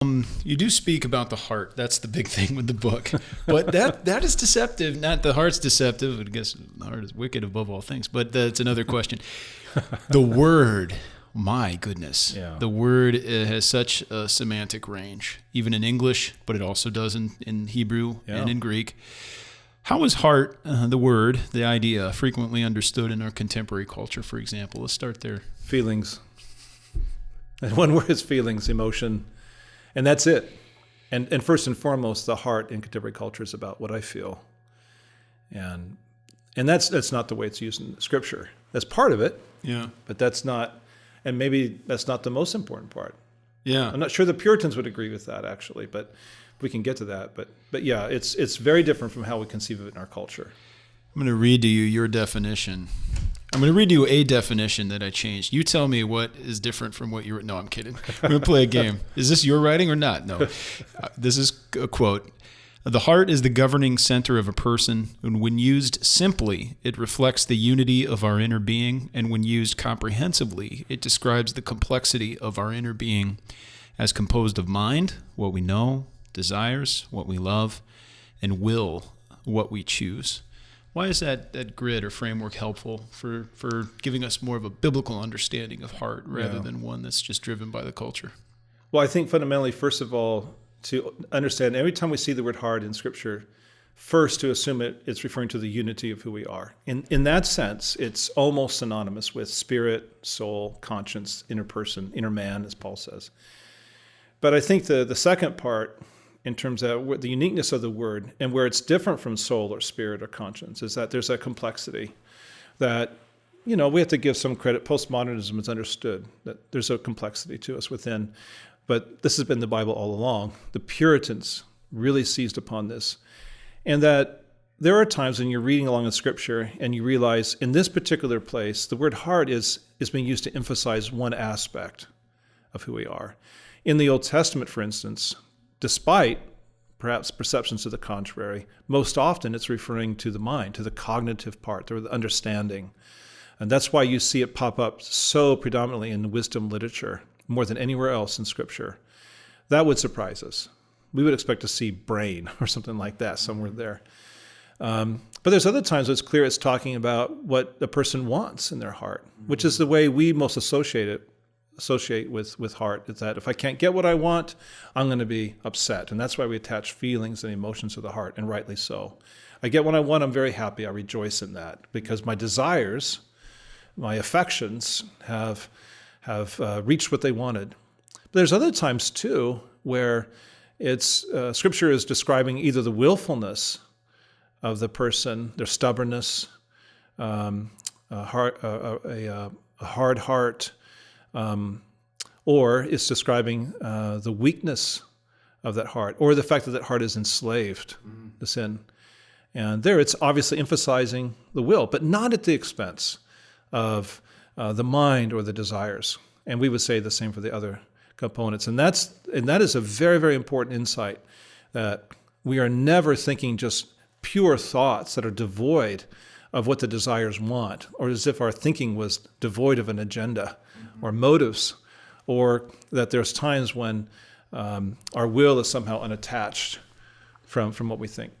You do speak about the heart. That's the big thing with the book. But that is deceptive. Not the heart's deceptive. I guess the heart is wicked above all things. But that's another question. The word, my goodness. Yeah. The word has such a semantic range, even in English, but it also does in Hebrew and in Greek. How is heart, the word, the idea, frequently understood in our contemporary culture, for example? Let's start there. Feelings. And one word is feelings, emotion. And that's it. And first and foremost, the heart in contemporary culture is about what I feel. And that's not the way it's used in Scripture. That's part of it. Yeah. But that's not, and maybe that's not the most important part. Yeah. I'm not sure the Puritans would agree with that, actually, but we can get to that. But yeah, it's very different from how we conceive of it in our culture. I'm going to read to you your definition. I'm going to read you a definition that I changed. You tell me what is different from what you were. No, I'm kidding. We're going to play a game. Is this your writing or not? No. This is a quote. The heart is the governing center of a person, and when used simply, it reflects the unity of our inner being, and when used comprehensively, it describes the complexity of our inner being as composed of mind, what we know, desires, what we love, and will, what we choose. Why is that grid or framework helpful for giving us more of a biblical understanding of heart rather than one that's just driven by the culture? Well, I think fundamentally, first of all, to understand every time we see the word heart in Scripture, first to assume it's referring to the unity of who we are. In that sense, it's almost synonymous with spirit, soul, conscience, inner person, inner man, as Paul says. But I think the second part, in terms of the uniqueness of the word and where it's different from soul or spirit or conscience, is that there's a complexity that, we have to give some credit. Postmodernism has understood that there's a complexity to us within, but this has been the Bible all along. The Puritans really seized upon this, and that there are times when you're reading along in Scripture and you realize in this particular place, the word heart is being used to emphasize one aspect of who we are. In the Old Testament, for instance, despite perhaps perceptions to the contrary, most often it's referring to the mind, to the cognitive part, or the understanding. And that's why you see it pop up so predominantly in the wisdom literature, more than anywhere else in Scripture. That would surprise us. We would expect to see brain or something like that somewhere there. But there's other times it's clear it's talking about what a person wants in their heart, which is the way we most associate with heart, is that if I can't get what I want, I'm going to be upset. And that's why we attach feelings and emotions to the heart, and rightly so. I get what I want, I'm very happy, I rejoice in that, because my desires, my affections have reached what they wanted. But there's other times too where it's Scripture is describing either the willfulness of the person, their stubbornness, a hard heart, or it's describing the weakness of that heart, or the fact that that heart is enslaved to sin. And there it's obviously emphasizing the will, but not at the expense of the mind or the desires. And we would say the same for the other components. And that is a very, very important insight, that we are never thinking just pure thoughts that are devoid of what the desires want, or as if our thinking was devoid of an agenda or motives, or that there's times when our will is somehow unattached from what we think.